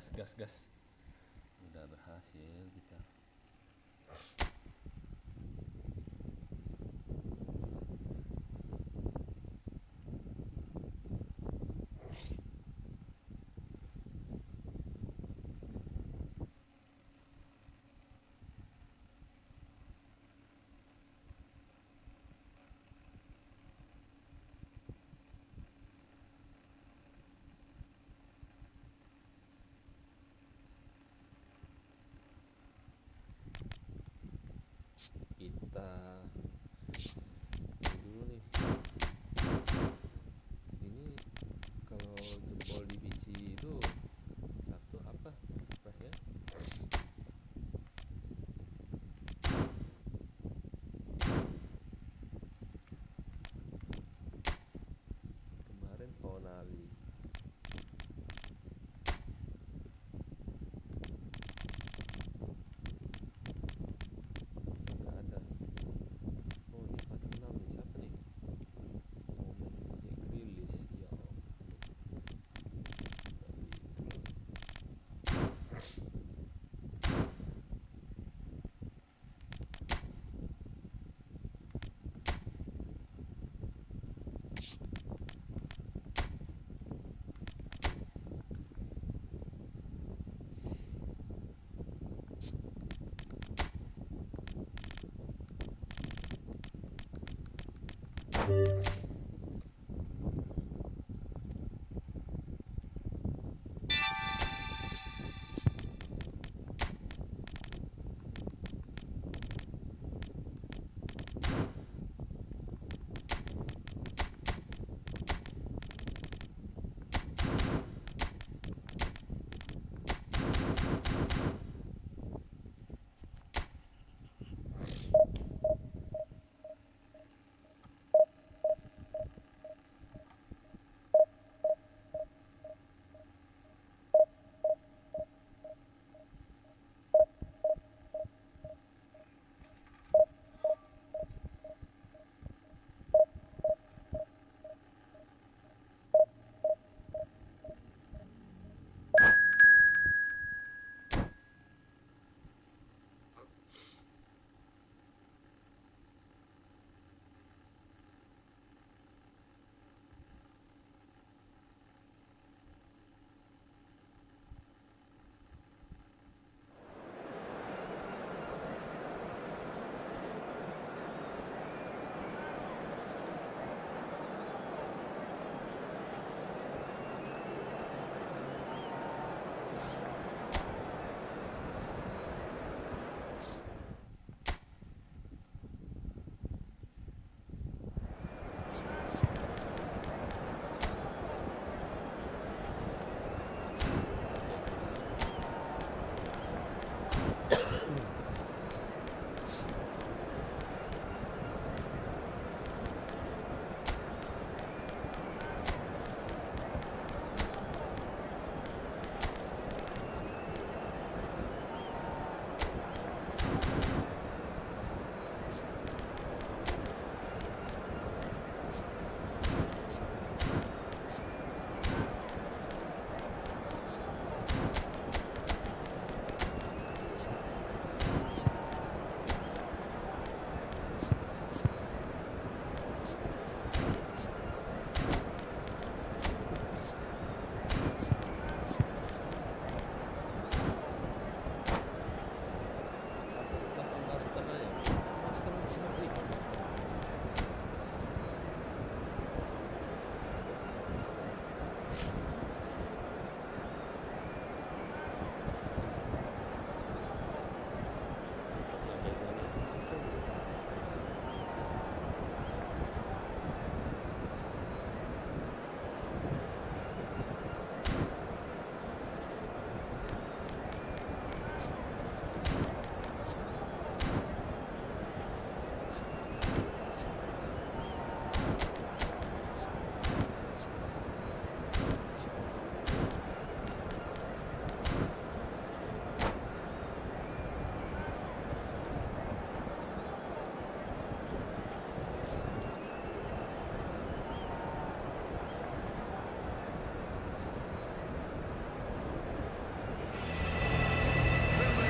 gas. Udah berhasil kita. Kita dulu nih, ini kalau jempol divisi itu satu apa pasnya? Kemarin tonali, nggak ada.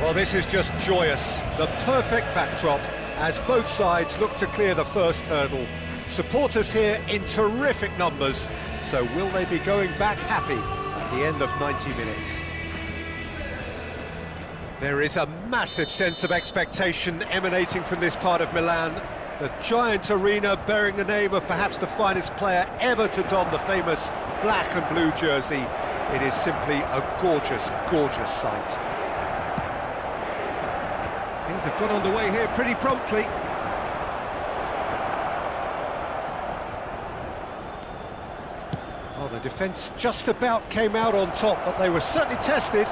Well, this is just joyous. The perfect backdrop as both sides look to clear the first hurdle. Supporters here in terrific numbers. So will they be going back happy at the end of 90 minutes? There is a massive sense of expectation emanating from this part of Milan. The giant arena bearing the name of perhaps the finest player ever to don the famous black and blue jersey. It is simply a gorgeous, gorgeous sight. Things have got underway here pretty promptly. Oh, the defence just about came out on top, but they were certainly tested.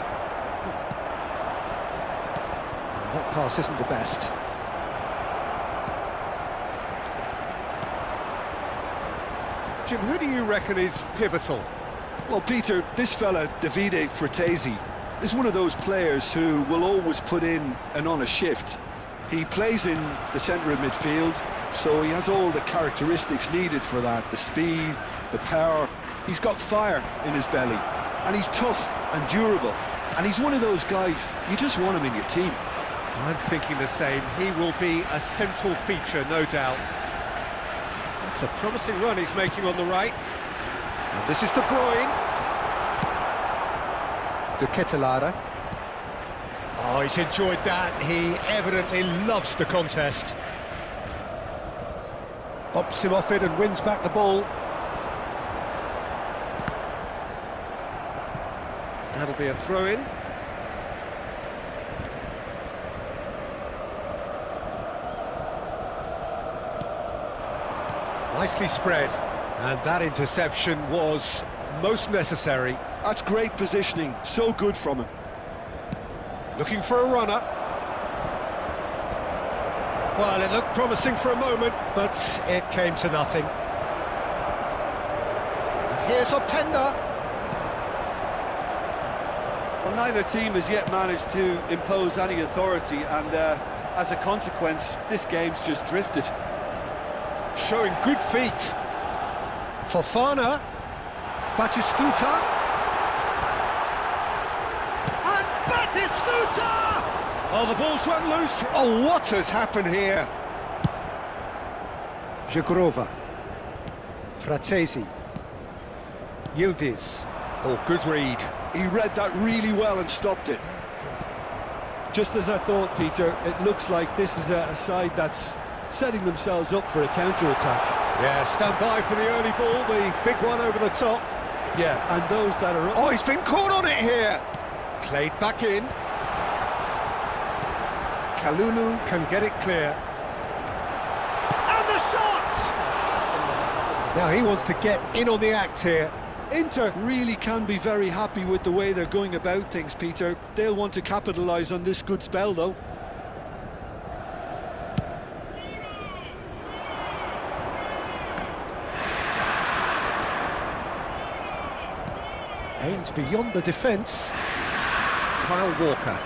And that pass isn't the best. Jim, who do you reckon is pivotal? Well, Peter, this fella, Davide Fratesi, is one of those players who will always put in and on a shift. He plays in the centre of midfield, so he has all the characteristics needed for that. The speed, the power. He's got fire in his belly, and he's tough and durable. And he's one of those guys, you just want him in your team. I'm thinking the same. He will be a central feature, no doubt. That's a promising run he's making on the right. And this is De Bruyne. De Ketelaere. Oh, he's enjoyed that. He evidently loves the contest. Bops him off it and wins back the ball. That'll be a throw-in. Nicely spread. And that interception was most necessary. That's great positioning, so good from him. Looking for a runner. Well, it looked promising for a moment, but it came to nothing. And here's Openda. Well, neither team has yet managed to impose any authority, and as a consequence, this game's just drifted. Showing good feet. Fofana. Batistuta. And Batistuta! Oh, the ball's run loose. Oh, what has happened here? Jagrova. Fratesi. Yildiz. Oh, good read. He read that really well and stopped it. Just as I thought, Peter, it looks like this is a side that's setting themselves up for a counter-attack. Yeah, stand by for the early ball, the big one over the top. Yeah, and those that are... Oh, he's been caught on it here! Played back in. Kalulu can get it clear. And the shot! Now he wants to get in on the act here. Inter really can be very happy with the way they're going about things, Peter. They'll want to capitalise on this good spell, though. Aims beyond the defence. Kyle Walker.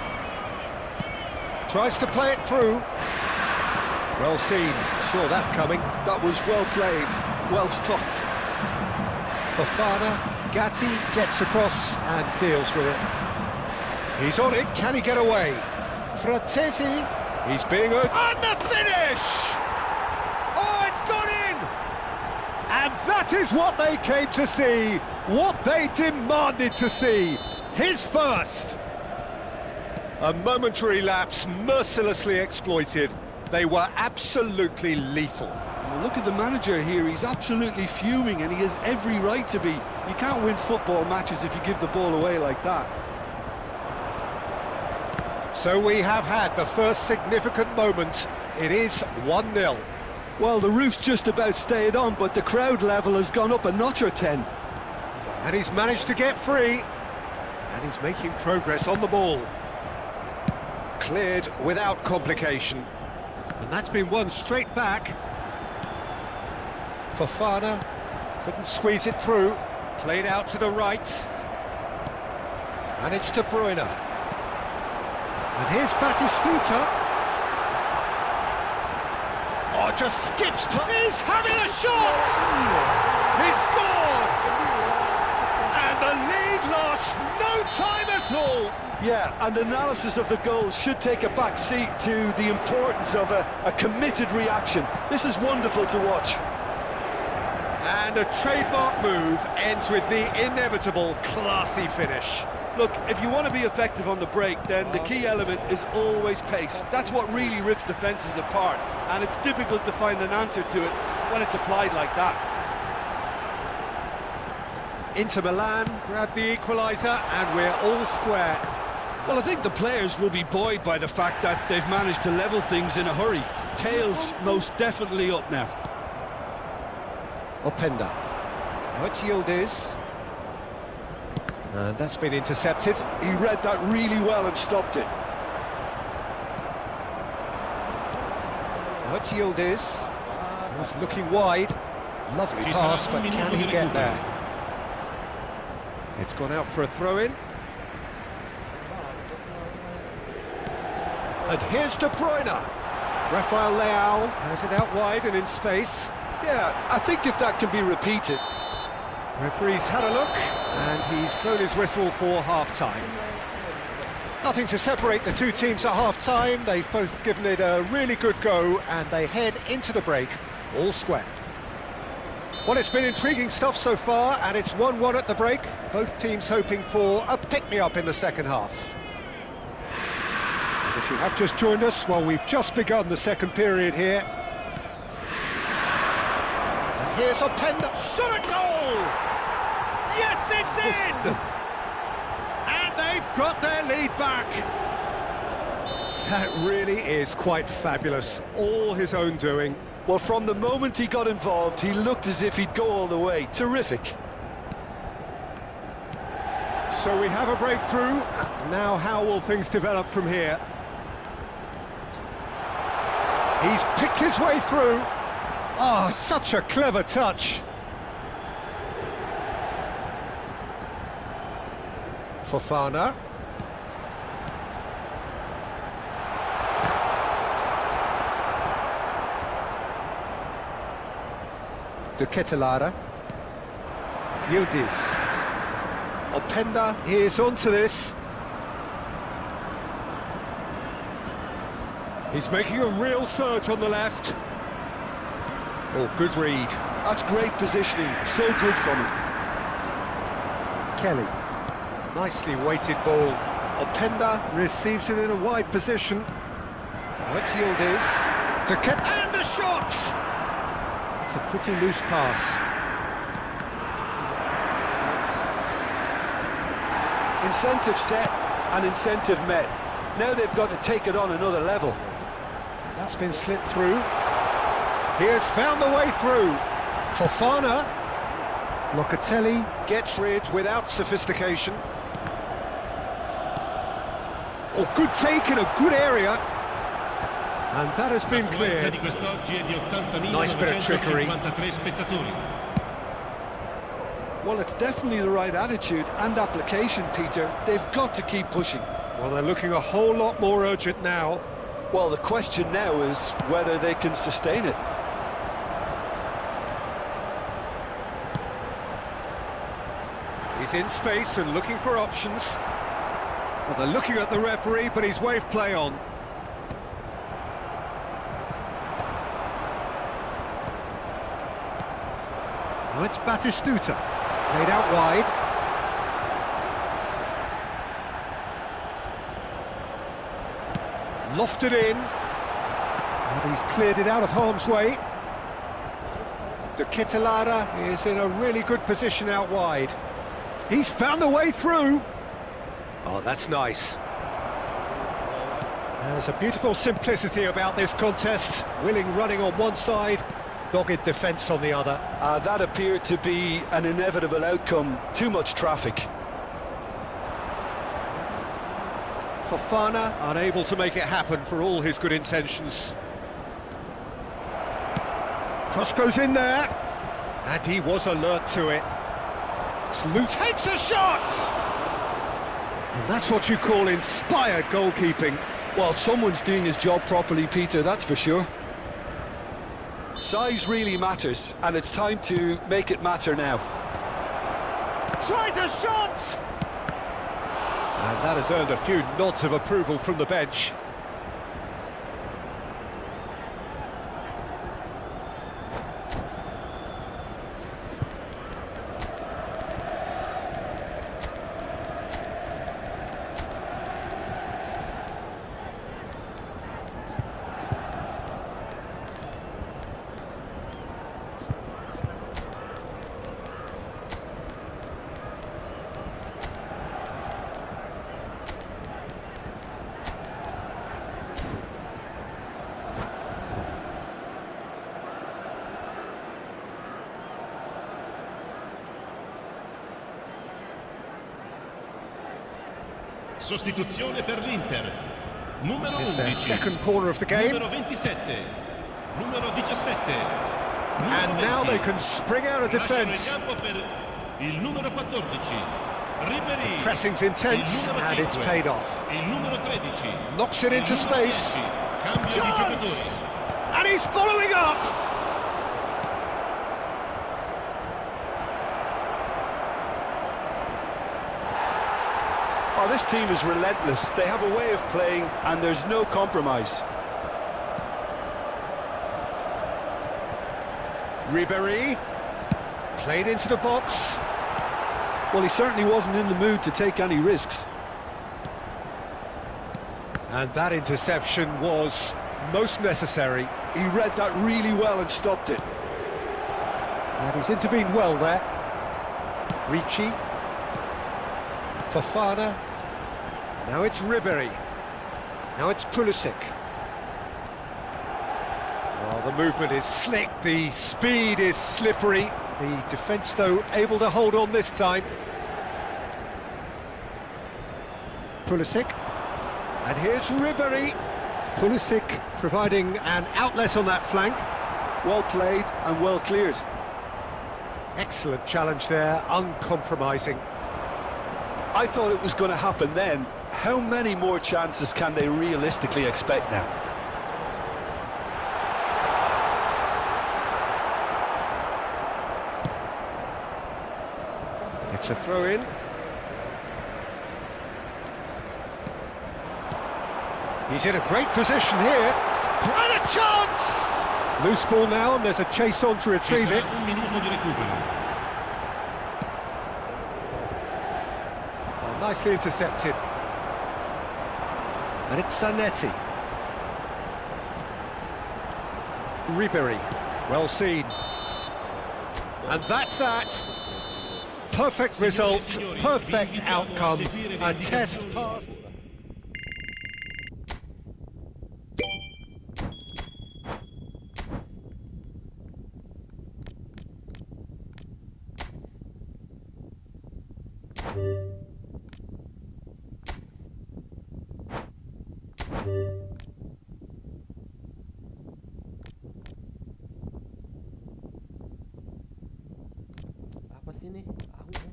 Tries to play it through. Well seen, saw that coming. That was well played, well stopped. Fofana, Gatti gets across and deals with it. He's on it, can he get away? Fratesi, he's being urged. And the finish! Oh, it's gone in! And that is what they came to see, what they demanded to see. His first! A momentary lapse mercilessly exploited. They were absolutely lethal. Well, look at the manager here, he's absolutely fuming and he has every right to be. You can't win football matches if you give the ball away like that. So we have had the first significant moment. It is 1-0. Well, the roof's just about stayed on, but the crowd level has gone up a notch or 10. And he's managed to get free. And he's making progress on the ball. Cleared without complication. And that's been won straight back. Fofana couldn't squeeze it through. Played out to the right. And it's De Bruyne. And here's Batistuta. Oh, just skips to... He's having a shot! He scored! And the lead lasts no time at all. Yeah, and analysis of the goal should take a back seat to the importance of a committed reaction. This is wonderful to watch. And a trademark move ends with the inevitable classy finish. Look, if you want to be effective on the break, then the key element is always pace. That's what really rips defences apart, and it's difficult to find an answer to it when it's applied like that. Inter Milan grab the equaliser, and we're all square. Well, I think the players will be buoyed by the fact that they've managed to level things in a hurry. Tails most definitely up now. Openda. Now it's Yildiz. And that's been intercepted. He read that really well and stopped it. Now it's Yildiz. He's looking wide. Lovely pass, but can he get there? It's gone out for a throw-in. And here's De Bruyne. Rafael Leao has it out wide and in space. Yeah, I think if that can be repeated. Referee's had a look, and he's blown his whistle for half-time. Nothing to separate the two teams at half-time. They've both given it a really good go, and they head into the break all square. Well, it's been intriguing stuff so far, and it's 1-1 at the break. Both teams hoping for a pick-me-up in the second half. And if you have just joined us, well, we've just begun the second period here. And here's Openda. Shot at goal! Yes, it's in! And they've got their lead back. That really is quite fabulous. All his own doing. Well, from the moment he got involved, he looked as if he'd go all the way. Terrific. So we have a breakthrough. Now how will things develop from here? He's picked his way through. Oh, such a clever touch. Fofana. De Ketelaere. Yildiz. Openda is onto this. He's making a real surge on the left. Oh, good read. That's great positioning. So good from him. Kelly. Nicely weighted ball. Openda receives it in a wide position. Now it's Yildiz. De Ket and the shot! It's a pretty loose pass. Incentive set and incentive met. Now they've got to take it on another level. That's been slipped through. He has found the way through. Fofana. Locatelli gets rid without sophistication. Oh, good take in a good area. And that has been cleared. Nice bit of trickery. Well, it's definitely the right attitude and application, Peter. They've got to keep pushing. Well, they're looking a whole lot more urgent now. Well, the question now is whether they can sustain it. He's in space and looking for options. Well, they're looking at the referee, but he's waved play on. Now it's Batistuta. Played out wide. Lofted in. And he's cleared it out of harm's way. De Ketelaere is in a really good position out wide. He's found the way through. Oh, that's nice. There's a beautiful simplicity about this contest. Willing running on one side, dogged defence on the other. That appeared to be an inevitable outcome. Too much traffic. Fofana unable to make it happen for all his good intentions. Cross goes in there, and he was alert to it. Salute takes a shot! And that's what you call inspired goalkeeping. Well, someone's doing his job properly, Peter, that's for sure. Size really matters, and it's time to make it matter now. Tries a shot! And that has earned a few nods of approval from the bench. Sostituzione per l'Inter. Numero It's their 11. second corner of the game. Numero 27. Numero 17. And now they can spring out of defence. Lasciano il campo per il numero 14. Ribéry. Pressing's intense Il numero and it's 5. paid off. Il numero 13. Knocks it Il into numero space. 10. Cambio di Chance! giocatore. And he's following up! Oh, this team is relentless. They have a way of playing and there's no compromise. Ribéry, played into the box. Well, he certainly wasn't in the mood to take any risks. And that interception was most necessary. He read that really well and stopped it. And he's intervened well there. Ricci. Fofana. Now it's Ribéry. Now it's Pulisic. Well, the movement is slick, the speed is slippery. The defence, though, able to hold on this time. Pulisic. And here's Ribéry. Pulisic providing an outlet on that flank. Well played and well cleared. Excellent challenge there, uncompromising. I thought it was going to happen then. How many more chances can they realistically expect now? It's a throw-in. He's in a great position here. And a chance! Loose ball now, and there's a chase on to retrieve it. Un minuto di recupero. Well, nicely intercepted. And it's Zanetti. Ribéry, well seen. And that's that. Perfect result, perfect outcome, a test pass. Apa sih nih? Aku sepak bola.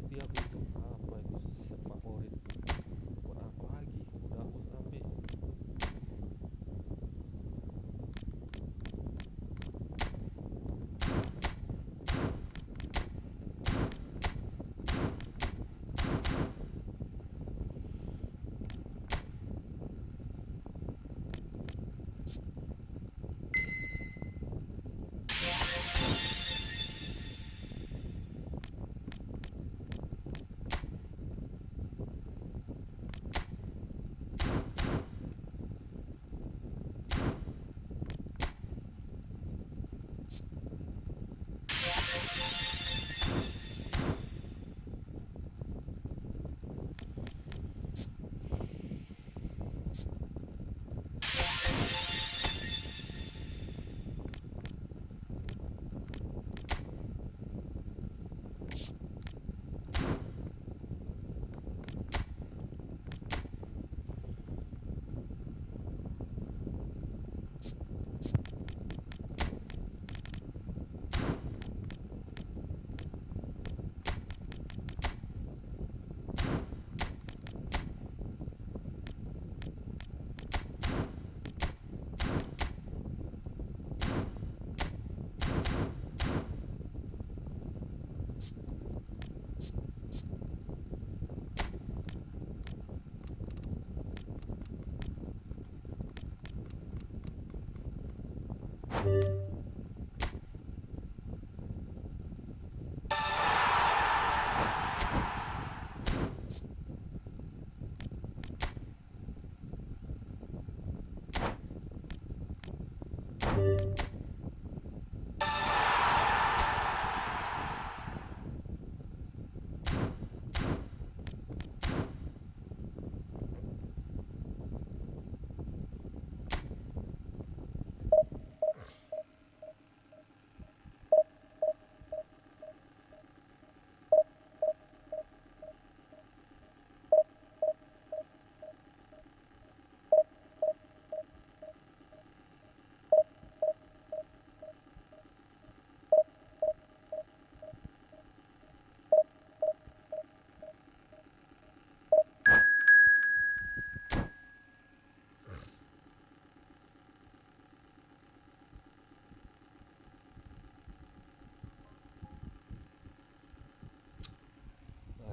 Dia butuh apa itu set favorit? Buat apa lagi? Udah aku sampai.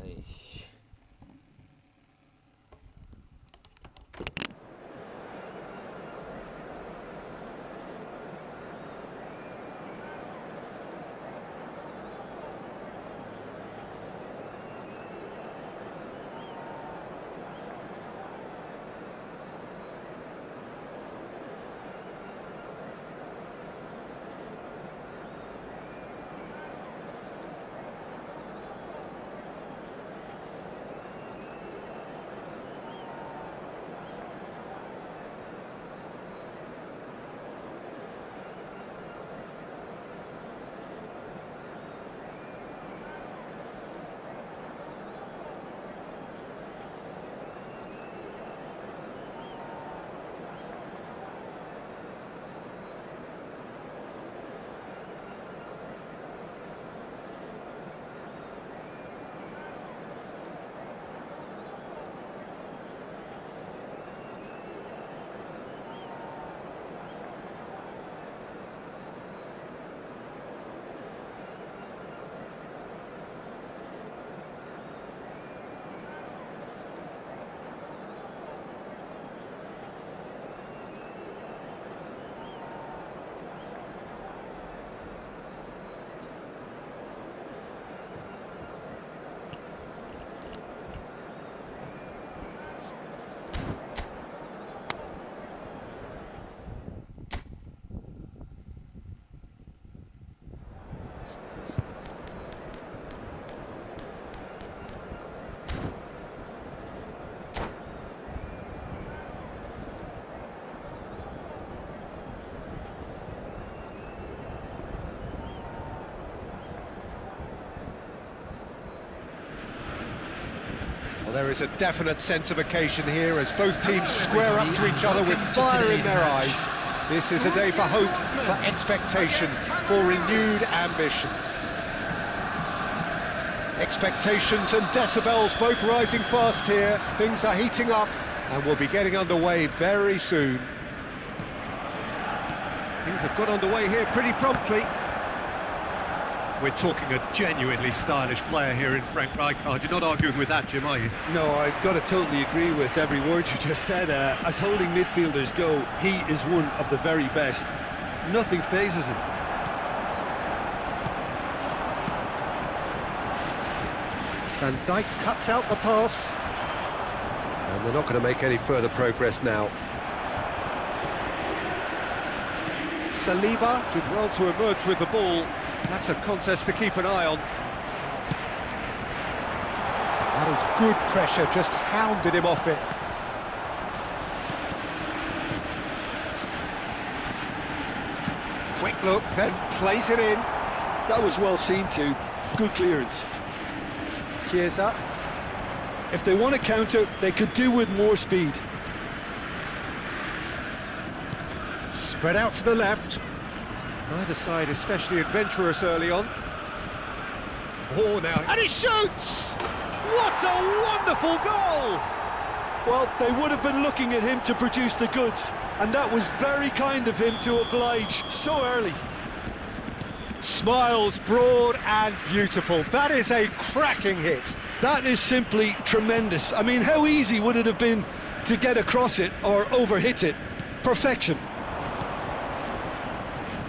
Aish. Well, there is a definite sense of occasion here as both teams square up to each other with fire in their eyes. This is a day for hope, for expectation, for renewed ambition. Expectations and decibels both rising fast here. Things are heating up and we'll be getting underway very soon. Things have got underway here pretty promptly. We're talking a genuinely stylish player here in Frank Rijkaard. You're not arguing with that, Jim, are you? No, I've got to totally agree with every word you just said. As holding midfielders go, he is one of the very best. Nothing phases him. Van Dijk cuts out the pass. And they're not going to make any further progress now. Saliba did well to emerge with the ball. That's a contest to keep an eye on. That was good pressure, just hounded him off it. Quick look, then plays it in. That was well seen too. Good clearance. Chiesa. If they want to counter, they could do with more speed. Spread out to the left. Neither side especially adventurous early on. Oh, now... And he shoots! What a wonderful goal! Well, they would have been looking at him to produce the goods, and that was very kind of him to oblige so early. Smiles broad and beautiful. That is a cracking hit. That is simply tremendous. I mean, how easy would it have been to get across it or overhit it? Perfection.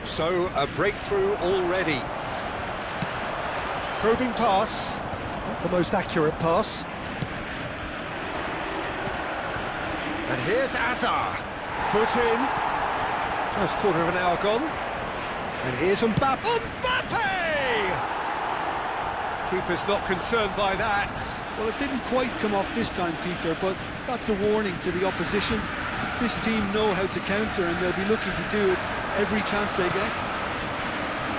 So, a breakthrough already. Probing pass. Not the most accurate pass. And here's Azar. Foot in. First quarter of an hour gone. And here's Mbappe. Mbappe! Keeper's not concerned by that. Well, it didn't quite come off this time, Peter, but that's a warning to the opposition. This team know how to counter, and they'll be looking to do it every chance they get.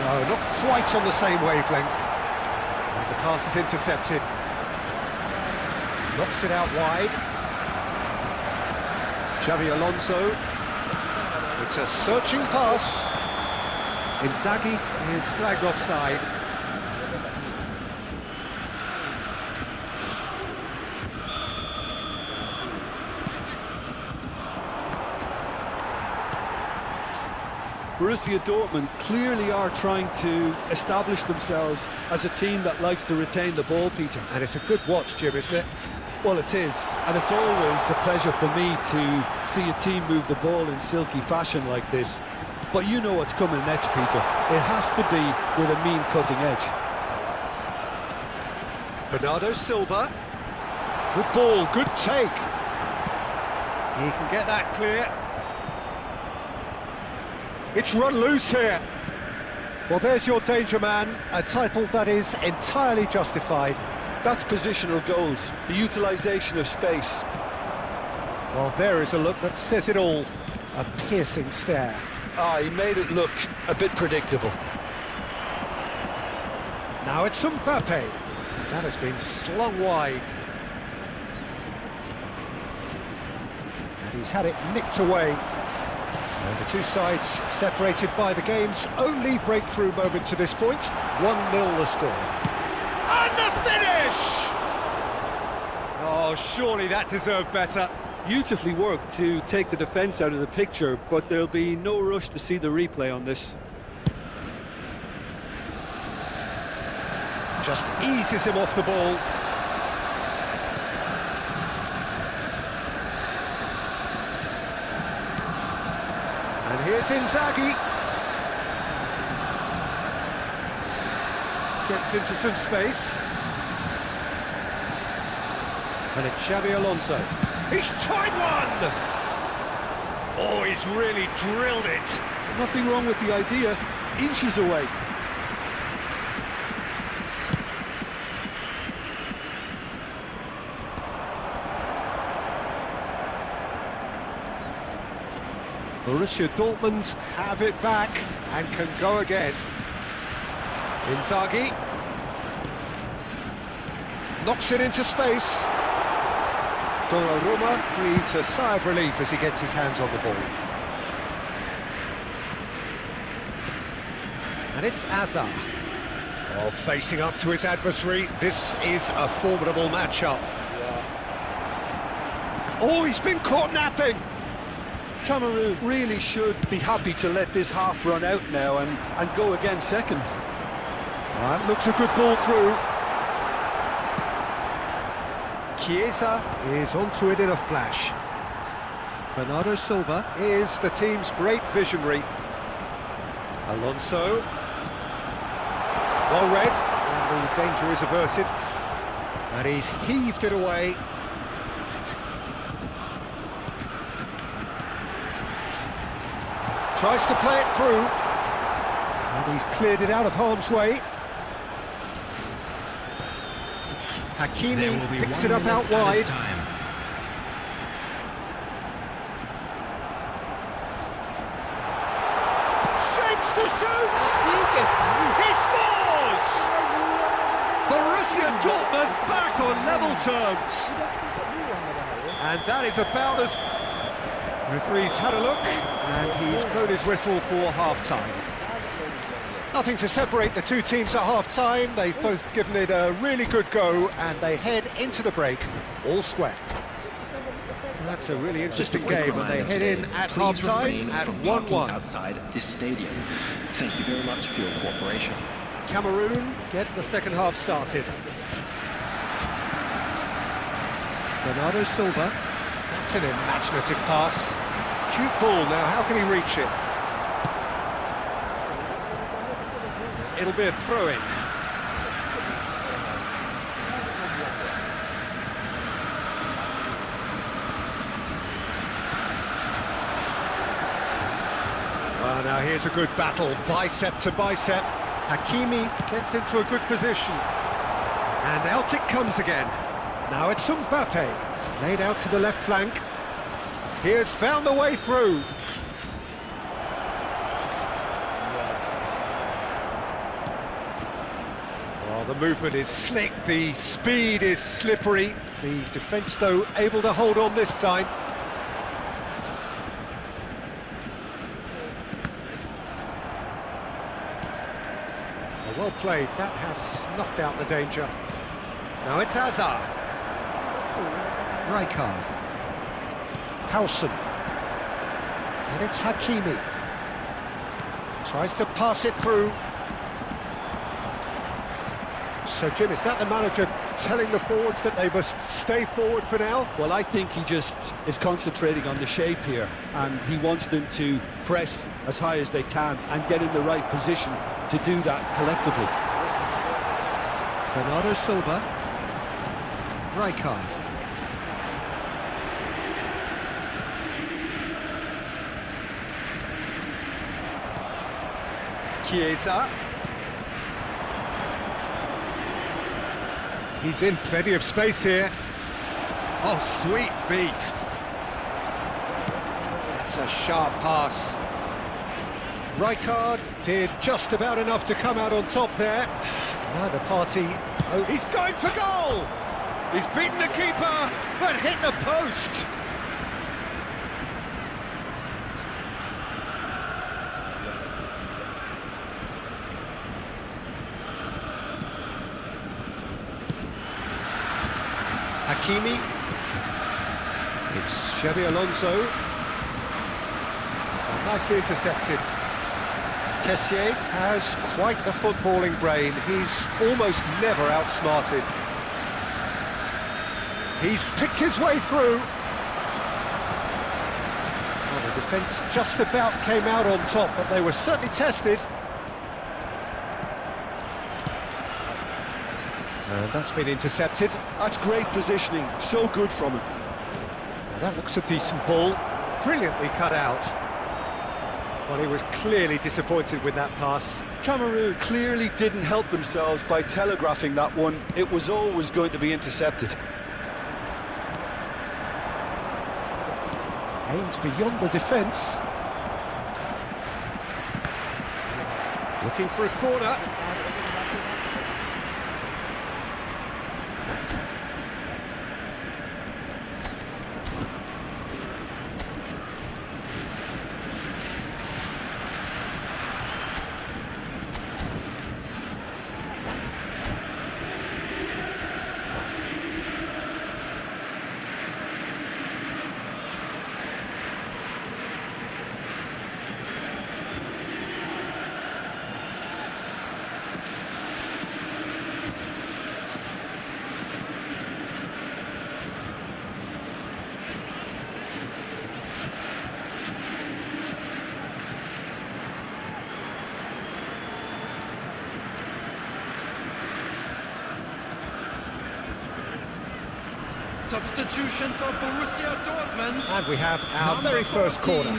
No, not quite on the same wavelength. And the pass is intercepted. Knocks it out wide. Xavi Alonso. It's a searching pass. Inzaghi is flagged offside. Borussia Dortmund clearly are trying to establish themselves as a team that likes to retain the ball, Peter. And it's a good watch, Jim, isn't it? Well, it is, and it's always a pleasure for me to see a team move the ball in silky fashion like this. But you know what's coming next, Peter. It has to be with a mean cutting edge. Bernardo Silva. Good ball, good take. He can get that clear. It's run loose here. Well, there's your danger man, a title that is entirely justified. That's positional goals, the utilisation of space. Well, there is a look that says it all. A piercing stare. Ah, he made it look a bit predictable. Now it's Mbappe. That has been slung wide. And he's had it nicked away. And the two sides separated by the game's only breakthrough moment to this point. 1-0 the score. And the finish! Oh, surely that deserved better. Beautifully worked to take the defence out of the picture, but there'll be no rush to see the replay on this. Just eases him off the ball. And here's Inzaghi. Gets into some space. And it's Xavi Alonso. He's tried one! Oh, he's really drilled it. Nothing wrong with the idea, inches away. Borussia Dortmund have it back and can go again. Inzaghi knocks it into space. Donnarumma breathes a sigh of relief as he gets his hands on the ball. And it's Azar. Oh, facing up to his adversary. This is a formidable matchup. Oh, he's been caught napping. Cameroon really should be happy to let this half run out now and go again second. That looks a good ball through. Chiesa is onto it in a flash. Bernardo Silva is the team's great visionary. Alonso. Well read, and the danger is averted. And he's heaved it away. Tries to play it through. And he's cleared it out of harm's way. Hakimi picks it up out wide. Shapes to shoot! He scores! Borussia Dortmund back on level terms. And that is about as... Referee's had a look, and he's blown his whistle for half-time. Nothing to separate the two teams at half-time. They've both given it a really good go, and they head into the break all square. That's a really interesting game, and they head in at half-time at 1-1. Outside this stadium. Thank you very much for your cooperation. Cameroon get the second half started. Bernardo Silva. That's an imaginative pass. Cute ball now, how can he reach it? It'll be a throw-in. Well, now here's a good battle, bicep to bicep. Hakimi gets into a good position. And out it comes again. Now it's Mbappe, played out to the left flank. He has found the way through. Well, the movement is slick, the speed is slippery. The defence, though, able to hold on this time. Well played, that has snuffed out the danger. Now it's Hazard. Rijkaard. Howson. And it's Hakimi. Tries to pass it through. So, Jim, is that the manager telling the forwards that they must stay forward for now? Well, I think he just is concentrating on the shape here, and he wants them to press as high as they can and get in the right position to do that collectively. Bernardo Silva. Rijkaard. Chiesa. He's in plenty of space here. Oh, sweet feet. That's a sharp pass. Rijkaard did just about enough to come out on top there. Now the party... Oh, he's going for goal! He's beaten the keeper, but hit the post. Hakimi. It's Xabi Alonso. Nicely intercepted. Kessié has quite the footballing brain. He's almost never outsmarted. He's picked his way through. Well, the defence just about came out on top, but they were certainly tested. And that's been intercepted. That's great positioning, so good from him. Now that looks a decent ball, brilliantly cut out. Well, he was clearly disappointed with that pass. Cameroon clearly didn't help themselves by telegraphing that one. It was always going to be intercepted. Aimed beyond the defence. Looking for a corner. Substitution for Borussia Dortmund. And we have our very first corner.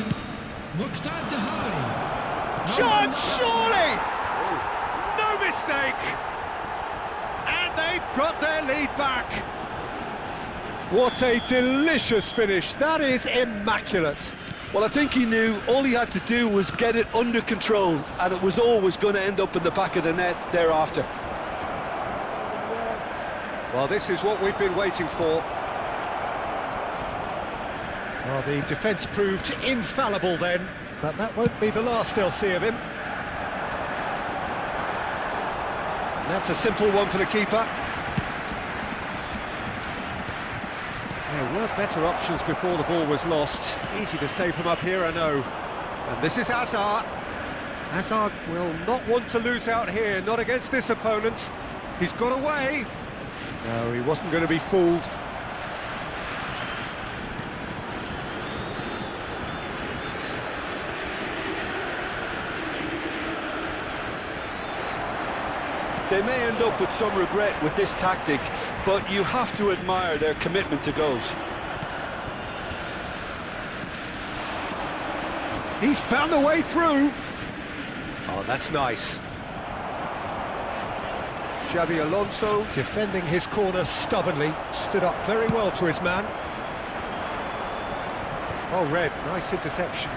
Shot, surely! No mistake! And they've got their lead back. What a delicious finish. That is immaculate. Well, I think he knew all he had to do was get it under control, and it was always going to end up in the back of the net thereafter. Well, this is what we've been waiting for. Well, the defence proved infallible then, but that won't be the last they'll see of him. And that's a simple one for the keeper. There were better options before the ball was lost. Easy to say from up here, I know. And this is Hazard. Hazard will not want to lose out here, not against this opponent. He's got away. No, he wasn't going to be fooled. They may end up with some regret with this tactic, but you have to admire their commitment to goals. He's found a way through. Oh, that's nice. Xabi Alonso defending his corner stubbornly, stood up very well to his man. Oh, Red, nice interception.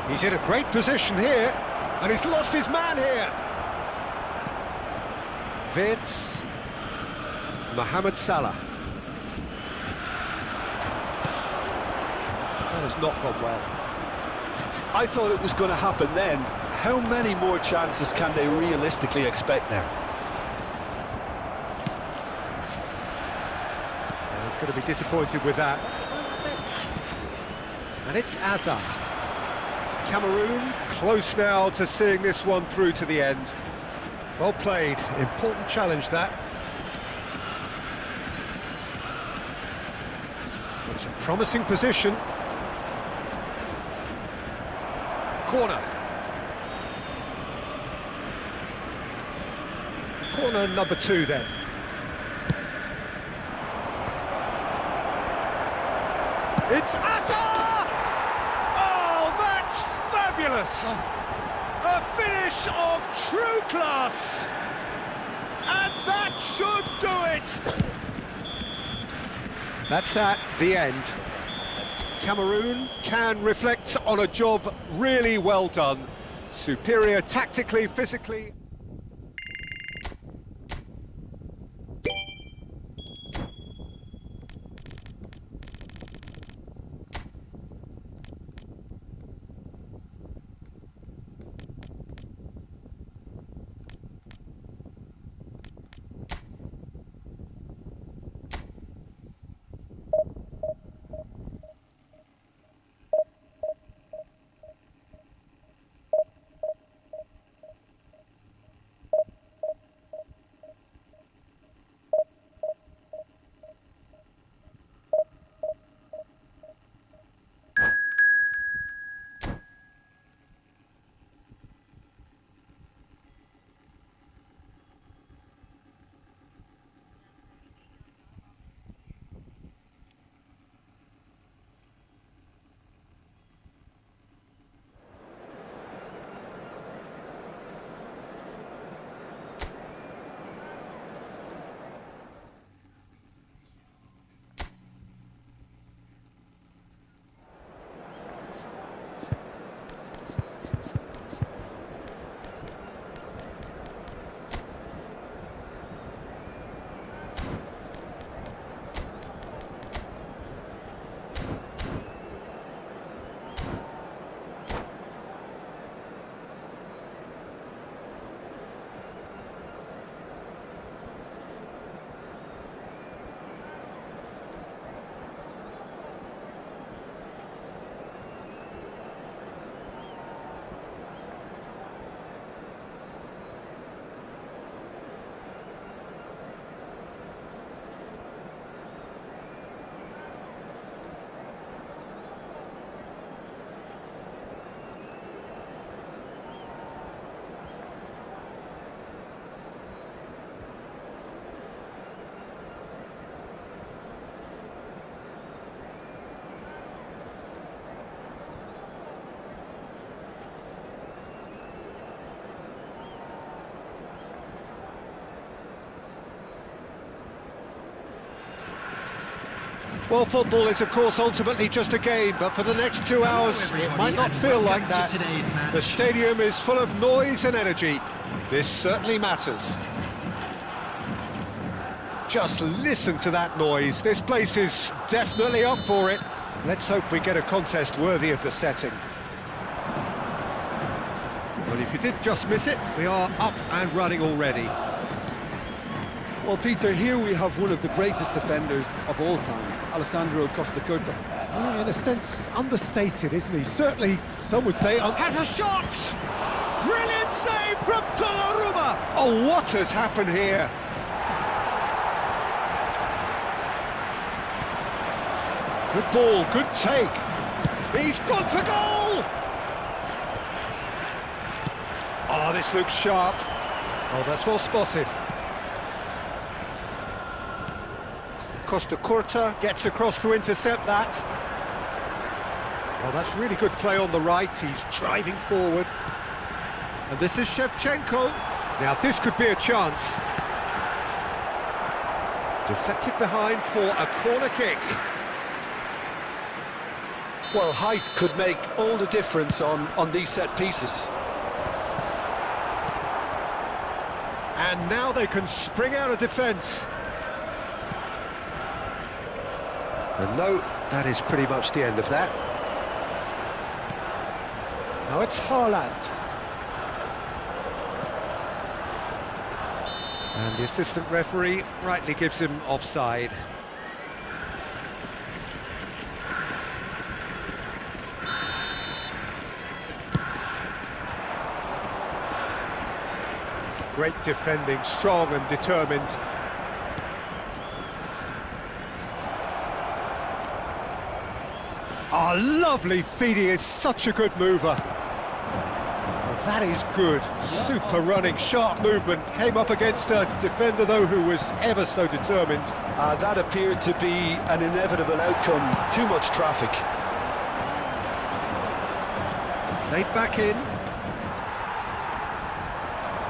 He's in a great position here, and he's lost his man here. Vids, Mohamed Salah. That has not gone well. I thought it was going to happen then. How many more chances can they realistically expect now? Well, he's going to be disappointed with that. And it's Hazard. Cameroon close now to seeing this one through to the end. Well played, important challenge that. It's a promising position. Corner. Corner number 2 then. It's Hazard! Oh, that's fabulous! A finish of true class! And that should do it! That's that, the end. Cameroon can reflect on a job really well done. Superior tactically, physically. Well, football is, of course, ultimately just a game, but for the next 2 hours, it might not feel like that. The stadium is full of noise and energy. This certainly matters. Just listen to that noise. This place is definitely up for it. Let's hope we get a contest worthy of the setting. Well, if you did just miss it, we are up and running already. Well, Peter, here we have one of the greatest defenders of all time, Alessandro Costa Curta. Yeah, in a sense, understated, isn't he? Certainly, some would say... has a shot! Brilliant save from Donnarumma! Oh, what has happened here? Good ball, good take. He's gone for goal! Oh, this looks sharp. Oh, that's well spotted. Costa Curta gets across to intercept that. Oh, that's really good play on the right. He's driving forward. And this is Shevchenko. Now, this could be a chance. Deflected behind for a corner kick. Well, height could make all the difference on these set pieces. And now they can spring out of defence. And no, that is pretty much the end of that. Now it's Haaland. And the assistant referee rightly gives him offside. Great defending, strong and determined. Oh, lovely feed, he is such a good mover. Well, that is good, super running, sharp movement. Came up against a defender, though, who was ever so determined. That appeared to be an inevitable outcome. Too much traffic. Played back in.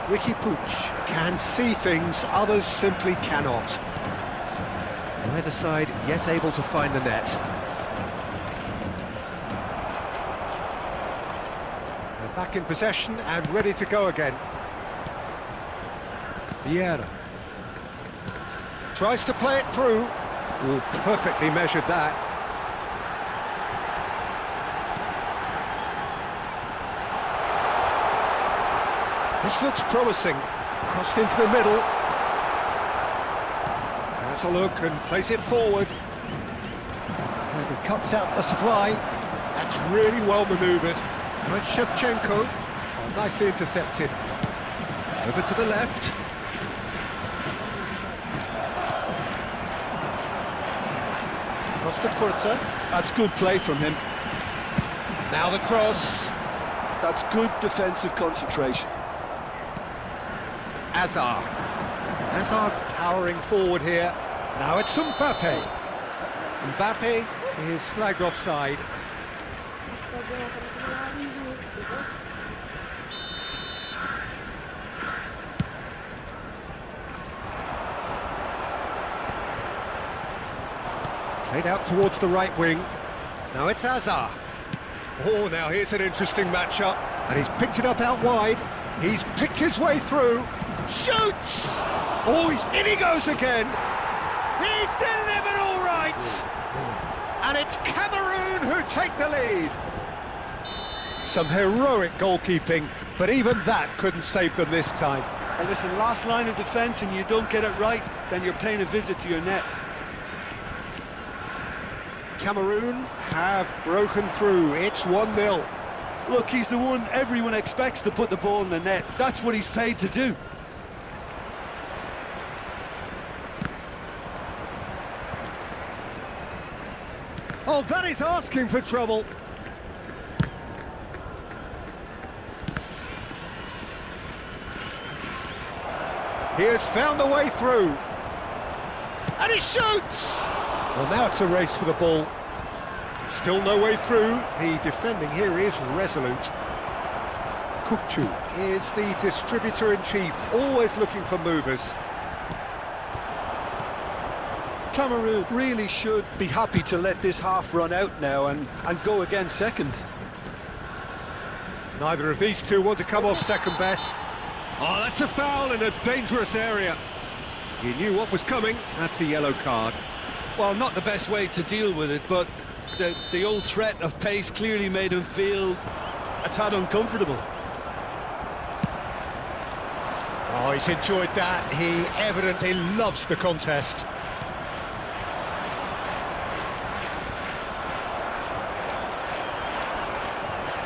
Ricky Puig can see things others simply cannot. Neither side yet able to find the net. They're back in possession and ready to go again. Vieira tries to play it through. Oh, perfectly measured that. This looks promising. Crossed into the middle. Has a look and plays it forward. And he cuts out the supply. That's really well manoeuvred. Now it's Shevchenko. Oh, nicely intercepted. Over to the left. Costa Curta. That's good play from him. Now the cross. That's good defensive concentration. Hazard powering forward here. Now it's Mbappe. Mbappe is flagged offside. Played out towards the right wing. Now it's Hazard. Oh, now here's an interesting matchup. And he's picked it up out wide. He's picked his way through. Shoots! Oh, in he goes again. He's delivered all right. And it's Cameroon who take the lead. Some heroic goalkeeping, but even that couldn't save them this time. And listen, last line of defence and you don't get it right, then you're paying a visit to your net. Cameroon have broken through. It's 1-0. Look, he's the one everyone expects to put the ball in the net. That's what he's paid to do. Oh, that is asking for trouble. He has found a way through. And he shoots! Well, now it's a race for the ball. Still no way through. The defending here is resolute. Kukcu is the distributor-in-chief, always looking for movers. Cameroon really should be happy to let this half run out now and go again second. Neither of these two want to come off second best. Oh, that's a foul in a dangerous area. He knew what was coming. That's a yellow card. Well, not the best way to deal with it, but the old threat of pace clearly made him feel a tad uncomfortable. Oh, Oh, he's enjoyed that. He evidently loves the contest.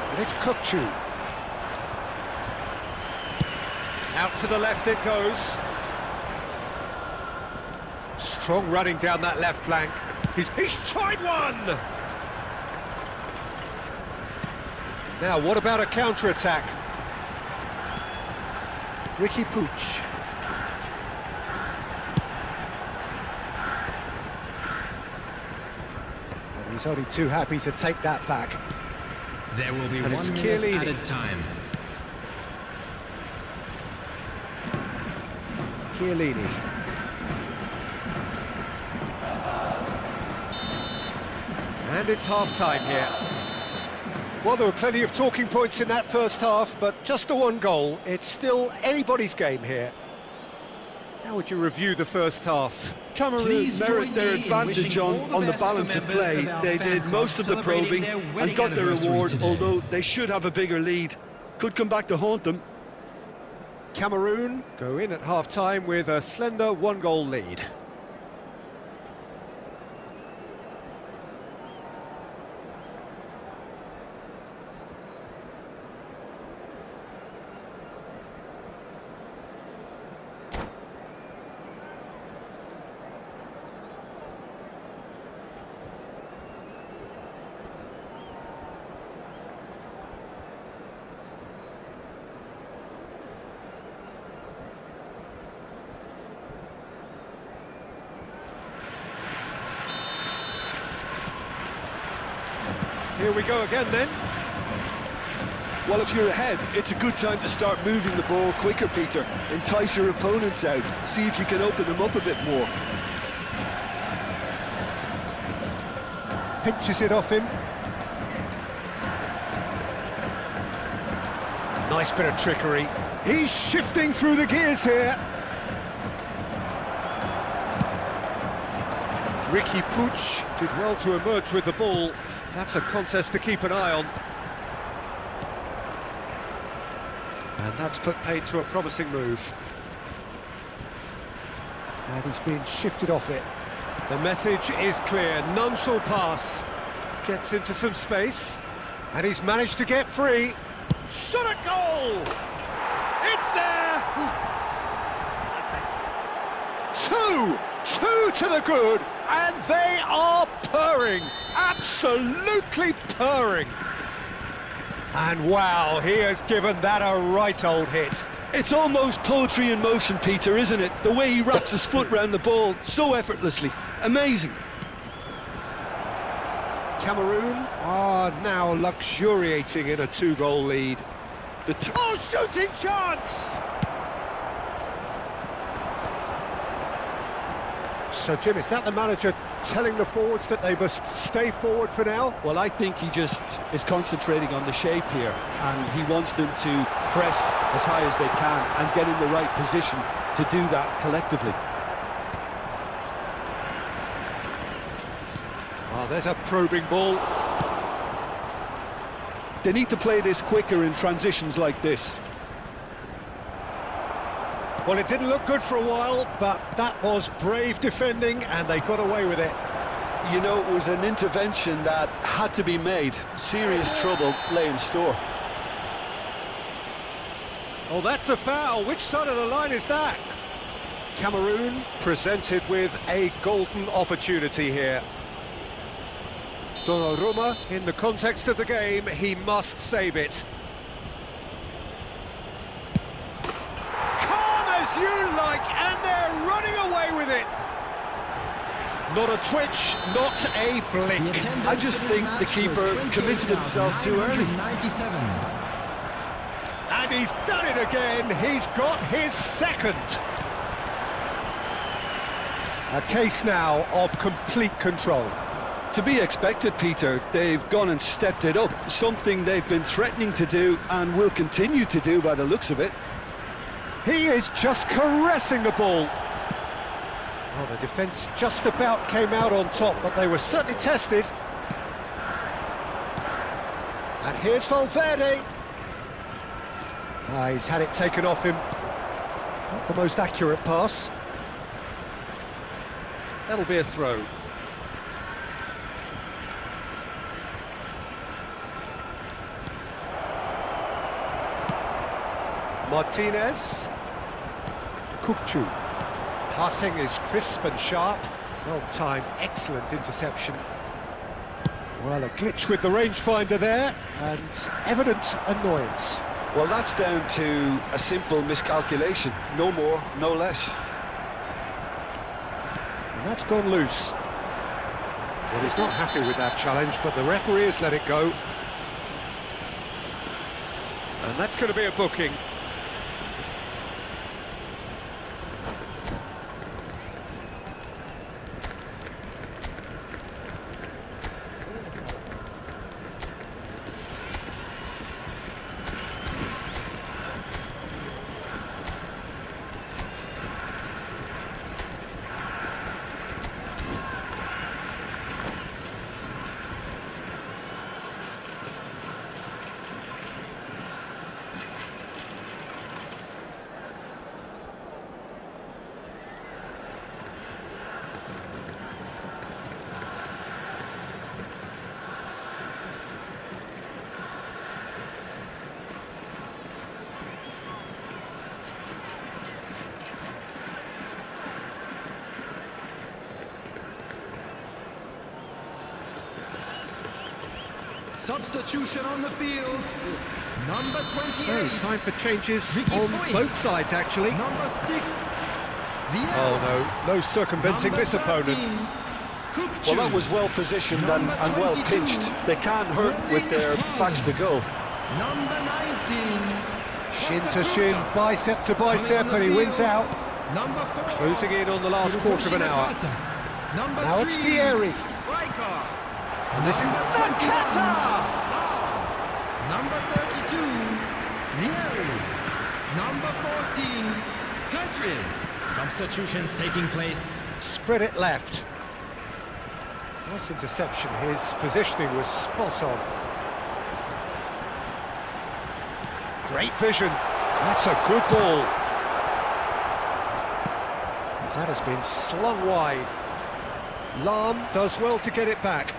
And it's Kukçu. Out to the left it goes. Strong running down that left flank. He's tried one! Now, what about a counter-attack? Riqui Puig. And he's only too happy to take that back. There will be And 1 it's minute Chiellini. added time. Chiellini. And it's half-time here. Well, there were plenty of talking points in that first half, but just the one goal. It's still anybody's game here. How would you review the first half? Cameroon Please merit join their me in advantage wishing all on the the best balance to of members play. of our They fan did club most of the celebrating probing their and wedding got their anniversary reward, today. although they should have a bigger lead. Could come back to haunt them. Cameroon go in at half-time with a slender one-goal lead. Here we go again then. Well, if you're ahead, it's a good time to start moving the ball quicker, Peter. Entice your opponents out. See if you can open them up a bit more. Pinches it off him. Nice bit of trickery. He's shifting through the gears here. Riqui Puig did well to emerge with the ball. That's a contest to keep an eye on. And that's put paid to a promising move. And he's being shifted off it. The message is clear, none shall pass. Gets into some space, and he's managed to get free. Shot at goal! It's there! Two to the good, and they are purring, absolutely purring. And wow, he has given that a right old hit. It's almost poetry in motion, Peter, isn't it? The way he wraps his foot round the ball so effortlessly. Amazing. Cameroon are now luxuriating in a two-goal lead. Oh, shooting chance! So, Jim, is that the manager telling the forwards that they must stay forward for now? Well, I think he just is concentrating on the shape here, and he wants them to press as high as they can and get in the right position to do that collectively. Oh, there's a probing ball. They need to play this quicker in transitions like this. Well, it didn't look good for a while, but that was brave defending, and they got away with it. You know, it was an intervention that had to be made. Serious trouble lay in store. Oh, that's a foul. Which side of the line is that? Cameroon presented with a golden opportunity here. Donnarumma, in the context of the game, he must save it. Calm as you like, and they're running away with it. Not a twitch, not a blink. I just think the keeper committed himself too early. 97. And he's done it again. He's got his second. A case now of complete control. To be expected, Peter. They've gone and stepped it up, something they've been threatening to do and will continue to do by the looks of it. He is just caressing the ball. Oh, the defence just about came out on top, but they were certainly tested. And here's Valverde. He's had it taken off him. Not the most accurate pass. That'll be a throw. Martinez. Kukcu. Passing is crisp and sharp. Well timed, excellent interception. Well, a glitch with the rangefinder there, and evident annoyance. Well, that's down to a simple miscalculation. No more, no less. And that's gone loose. Well, he's not happy with that challenge, but the referee has let it go. And that's going to be a booking. Substitution on the field. Number 28. So, time for changes Ricky on Boyce. both sides, actually. Number 6. Oh no, no circumventing Number this opponent. 13, Kukcu. Well, that was well positioned and well pitched. They can't hurt with their backs to goal. Number 19. Shin to shin, bicep to bicep, and he wins out. Number 4. Closing in on the last quarter of an hour. Number Now it's 3, Vieri. Rijkaard. And this is Nakata! Number 32, Vieri. Number 14, Country. Substitutions taking place. Spread it left. Nice interception, his positioning was spot on. Great vision, that's a good ball. That has been slung wide. Lahm does well to get it back.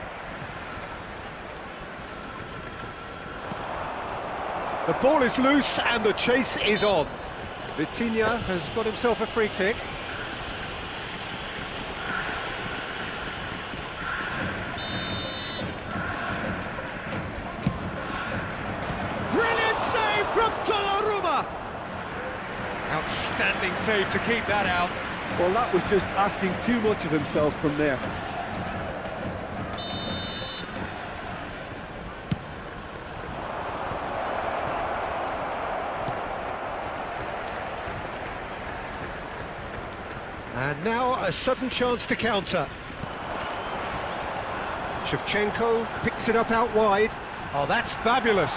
The ball is loose and the chase is on. Vitinha has got himself a free kick. Brilliant save from Donnarumma! Outstanding save to keep that out. Well, that was just asking too much of himself from there. And now a sudden chance to counter. Shevchenko picks it up out wide. Oh, that's fabulous.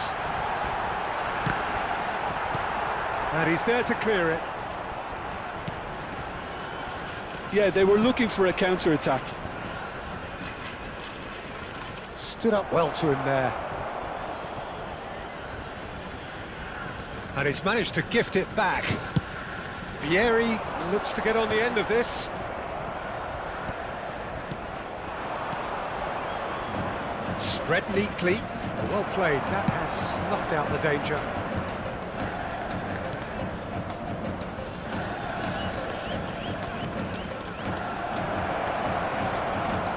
And he's there to clear it. Yeah, they were looking for a counter-attack. Stood up well to him there. And he's managed to gift it back. Vieri looks to get on the end of this. Spread neatly. Well played. That has snuffed out the danger.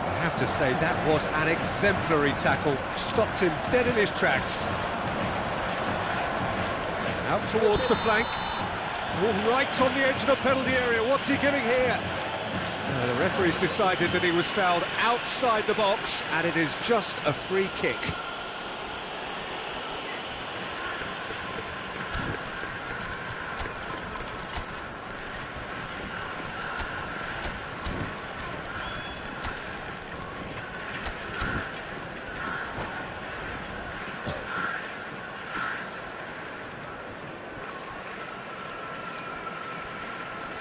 I have to say, that was an exemplary tackle. Stopped him dead in his tracks. Out towards the flank. Oh, right on the edge of the penalty area. What's he giving here? The referee's decided that he was fouled outside the box, and it is just a free kick.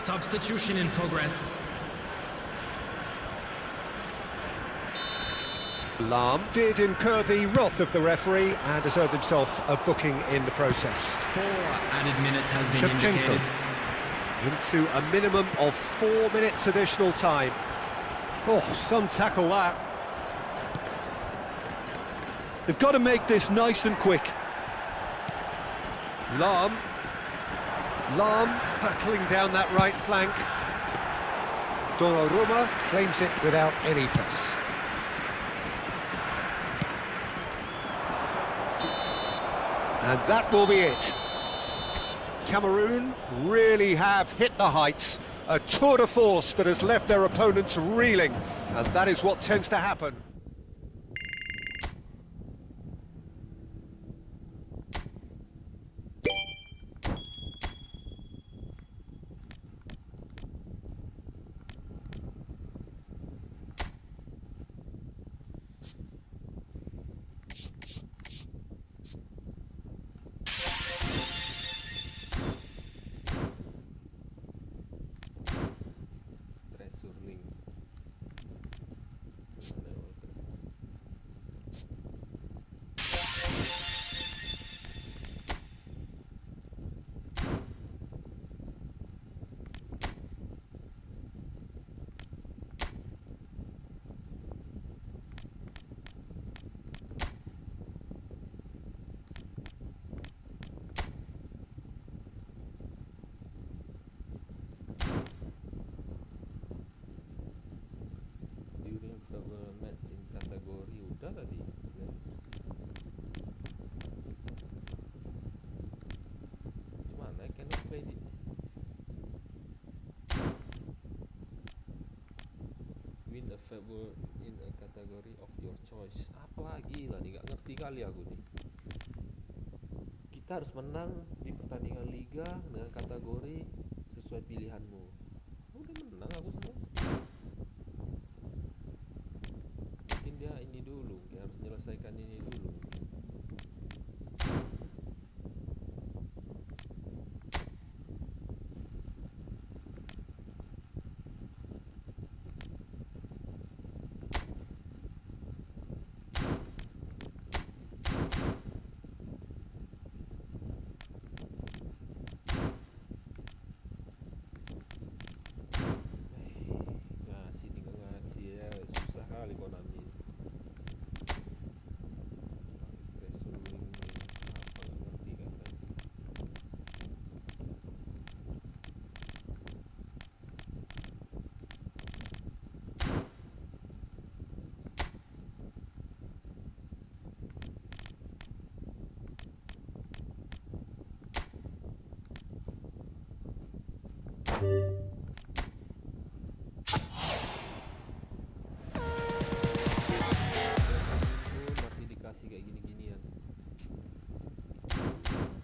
Substitution in progress. Lahm did incur the wrath of the referee and has earned himself a booking in the process. 4 added minutes has been Shevchenko. indicated. Into a minimum of 4 minutes additional time. Oh, some tackle that. They've got to make this nice and quick. Lam hurtling down that right flank. Donnarumma claims it without any fuss. And that will be it. Cameroon really have hit the heights. A tour de force that has left their opponents reeling. And that is what tends to happen. Match in kategori udah tadi. Cuman I cannot play this. Win a favor in a category of your choice. Apa lagi lah nih, gak ngerti kali aku nih. Kita harus menang di pertandingan liga dengan kategori sesuai pilihanmu. Udah menang aku semua. Dia ini dulu, dia harus menyelesaikan ini dulu. Ngasih tinggal ngasih ya, susah kali Konami. Masih dikasih kayak gini-ginian.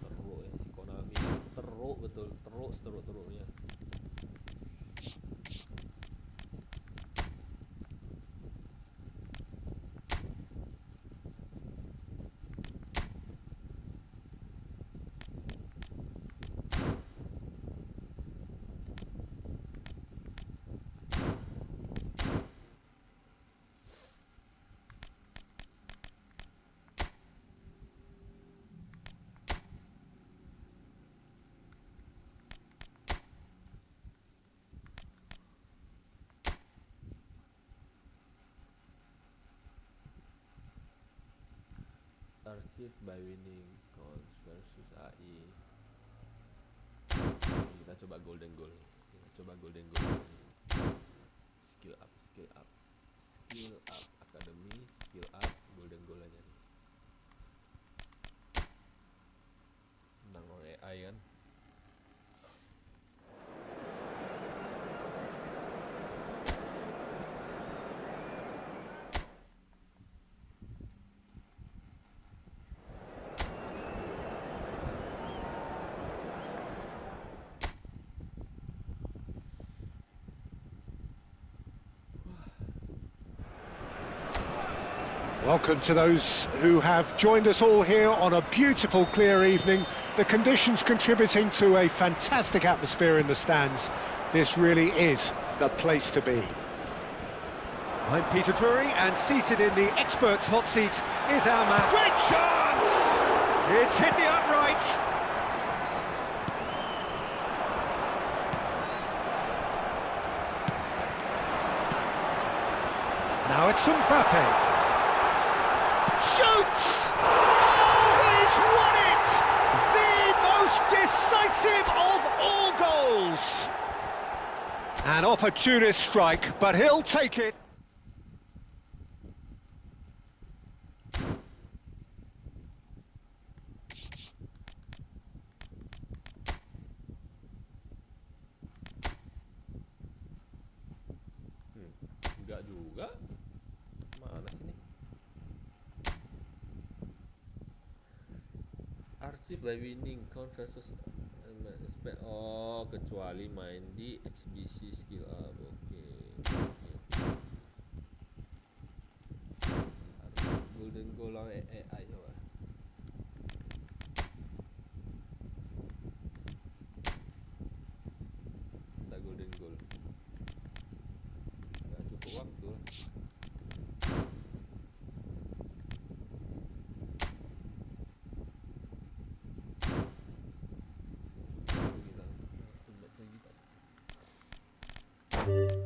Teruk ya si Konami. Teruk betul, teruk seteruk-teruknya. Achieved by winning Cons versus AI. Kita coba golden goal. Skill up, academy, skill up, golden goal aja nih. Menang oleh AI kan. Welcome to those who have joined us all here on a beautiful, clear evening. The conditions contributing to a fantastic atmosphere in the stands. This really is the place to be. I'm Peter Drury, and seated in the experts' hot seat is our man. Great chance! It's hit the upright. Now it's Mbappe. Shoots! Oh, he's won it! The most decisive of all goals! An opportunist strike, but he'll take it. Enggak juga. Mana sini? Arsip by winning count versus oh, kecuali main di eksibisi skill up. Oke. Golden goal lawan AI coba. Ada golden goal. Nggak cukup waktu lah. Kita